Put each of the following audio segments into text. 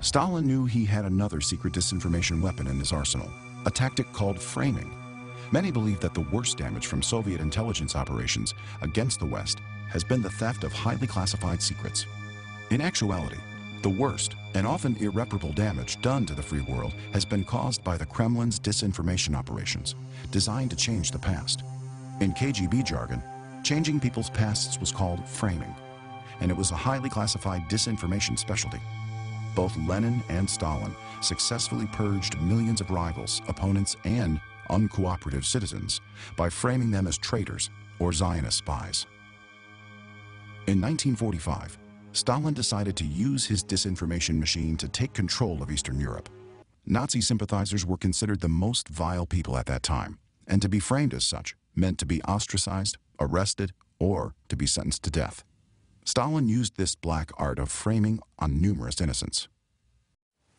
Stalin knew he had another secret disinformation weapon in his arsenal, a tactic called framing. Many believe that the worst damage from Soviet intelligence operations against the West has been the theft of highly classified secrets. In actuality, the worst and often irreparable damage done to the free world has been caused by the Kremlin's disinformation operations, designed to change the past. In KGB jargon, changing people's pasts was called framing, and it was a highly classified disinformation specialty. Both Lenin and Stalin successfully purged millions of rivals, opponents, and uncooperative citizens by framing them as traitors or Zionist spies. In 1945, Stalin decided to use his disinformation machine to take control of Eastern Europe. Nazi sympathizers were considered the most vile people at that time, and to be framed as such meant to be ostracized, arrested, or to be sentenced to death. Stalin used this black art of framing on numerous innocents.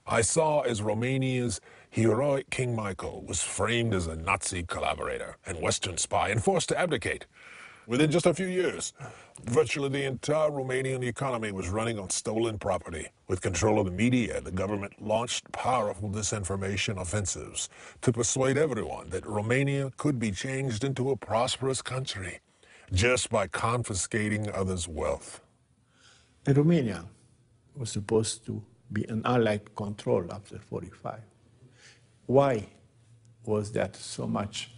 I saw as Romania's heroic King Michael was framed as a Nazi collaborator and Western spy and forced to abdicate. Within just a few years, virtually the entire Romanian economy was running on stolen property. With control of the media, the government launched powerful disinformation offensives to persuade everyone that Romania could be changed into a prosperous country just by confiscating others' wealth. And Romania was supposed to be an Allied control after 45. Why was that so much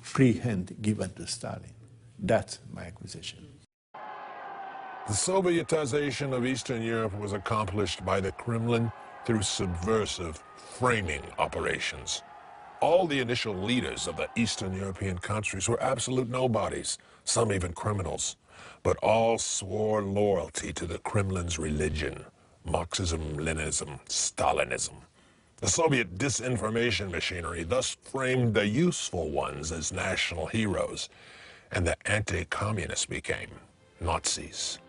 free hand given to Stalin? That's my accusation. The Sovietization of Eastern Europe was accomplished by the Kremlin through subversive framing operations. All the initial leaders of the Eastern European countries were absolute nobodies, some even criminals, but all swore loyalty to the Kremlin's religion, Marxism, Leninism, Stalinism. The Soviet disinformation machinery thus framed the useful ones as national heroes, and the anti-communists became Nazis.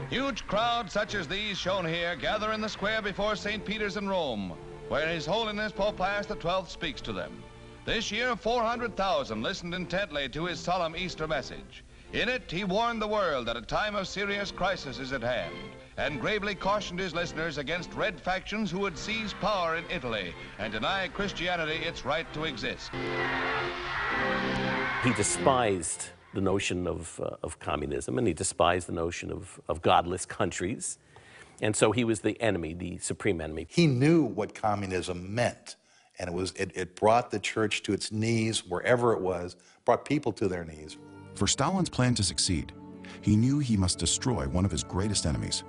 Huge crowds such as these shown here gather in the square before St. Peter's in Rome, where His Holiness Pope Pius XII speaks to them. This year, 400,000 listened intently to his solemn Easter message. In it, he warned the world that a time of serious crisis is at hand, and gravely cautioned his listeners against red factions who would seize power in Italy and deny Christianity its right to exist. He despised the notion of communism, and he despised the notion of godless countries. And so he was the enemy, the supreme enemy. He knew what communism meant, and it brought the church to its knees wherever it was, brought people to their knees. For Stalin's plan to succeed, he knew he must destroy one of his greatest enemies.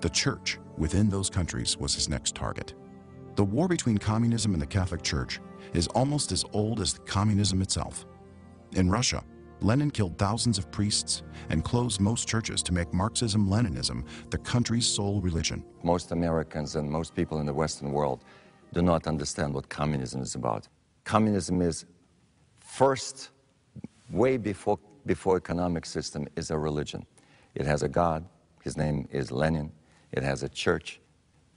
The church within those countries was his next target. The war between communism and the Catholic Church is almost as old as communism itself. In Russia, Lenin killed thousands of priests and closed most churches to make Marxism-Leninism the country's sole religion. Most Americans and most people in the Western world do not understand what communism is about. Communism is first, way before economic system, is a religion. It has a God, his name is Lenin. It has a church,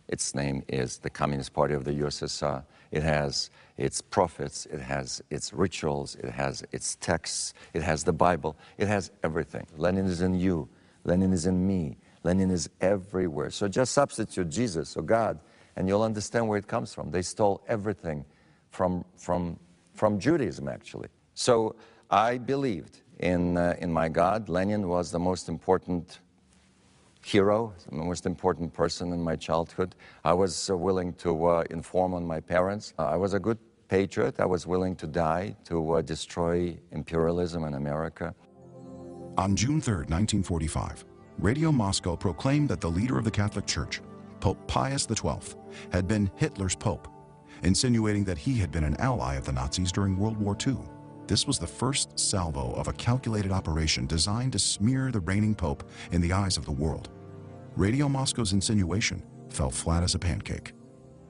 its name is the Communist Party of the USSR. It has its prophets, it has its rituals, it has its texts, it has the Bible, it has everything. Lenin is in you, Lenin is in me, Lenin is everywhere. So just substitute Jesus or God, and you'll understand where it comes from. They stole everything from Judaism, actually. So I believed in my God. Lenin was the most important hero, the most important person in my childhood. I was willing to inform on my parents. I was a good patriot. I was willing to die to destroy imperialism in America. On June 3, 1945, Radio Moscow proclaimed that the leader of the Catholic Church, Pope Pius XII, had been Hitler's pope, insinuating that he had been an ally of the Nazis during World War II. This was the first salvo of a calculated operation designed to smear the reigning pope in the eyes of the world. Radio Moscow's insinuation fell flat as a pancake.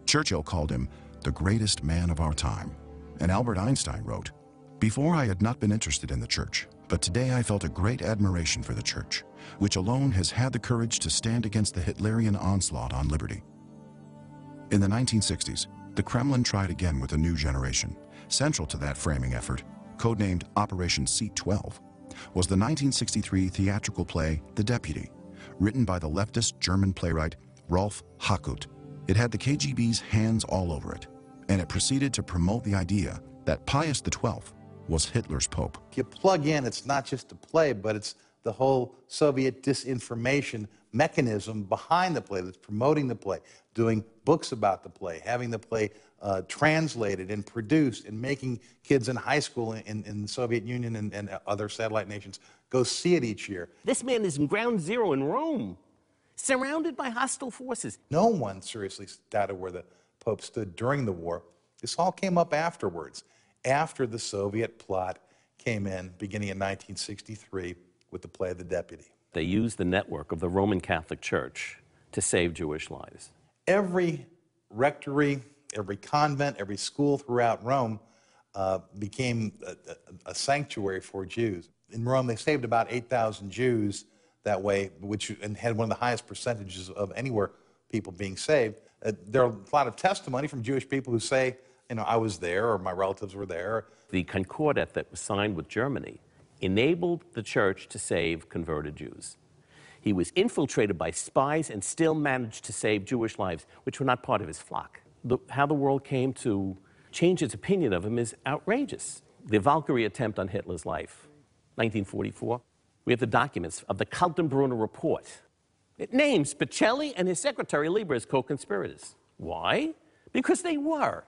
Churchill called him the greatest man of our time, and Albert Einstein wrote, "Before I had not been interested in the church, but today I felt a great admiration for the church, which alone has had the courage to stand against the Hitlerian onslaught on liberty." In the 1960s, the Kremlin tried again with a new generation. Central to that framing effort, codenamed Operation Seat 12, was the 1963 theatrical play The Deputy, written by the leftist German playwright Rolf Hackut. It had the KGB's hands all over it, and it proceeded to promote the idea that Pius XII was Hitler's pope. If you plug in, it's not just a play, but it's the whole Soviet disinformation mechanism behind the play that's promoting the play, doing books about the play, having the play translated and produced, and making kids in high school in the Soviet Union and other satellite nations go see it each year. This man is in ground zero in Rome, surrounded by hostile forces. No one seriously doubted where the Pope stood during the war. This all came up afterwards, after the Soviet plot came in, beginning in 1963 with the play of The Deputy. They used the network of the Roman Catholic Church to save Jewish lives. Every rectory, every convent, every school throughout Rome became a sanctuary for Jews. In Rome, they saved about 8,000 Jews that way, and had one of the highest percentages of anywhere people being saved. There are a lot of testimony from Jewish people who say, you know, I was there, or my relatives were there. The Concordat that was signed with Germany enabled the church to save converted Jews. He was infiltrated by spies and still managed to save Jewish lives, which were not part of his flock. How the world came to change its opinion of him is outrageous. The Valkyrie attempt on Hitler's life, 1944. We have the documents of the Kaltenbrunner report. It names Pacelli and his secretary Lieber as co-conspirators. Why? Because they were.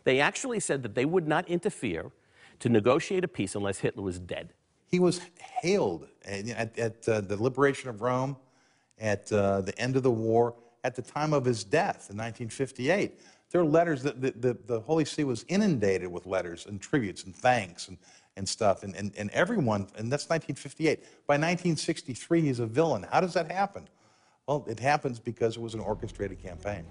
They actually said that they would not interfere to negotiate a peace unless Hitler was dead. He was hailed at the liberation of Rome, at the end of the war, at the time of his death in 1958. There are letters that the Holy See was inundated with letters and tributes and thanks and stuff, and everyone, and that's 1958. By 1963, he's a villain. How does that happen? Well, it happens because it was an orchestrated campaign.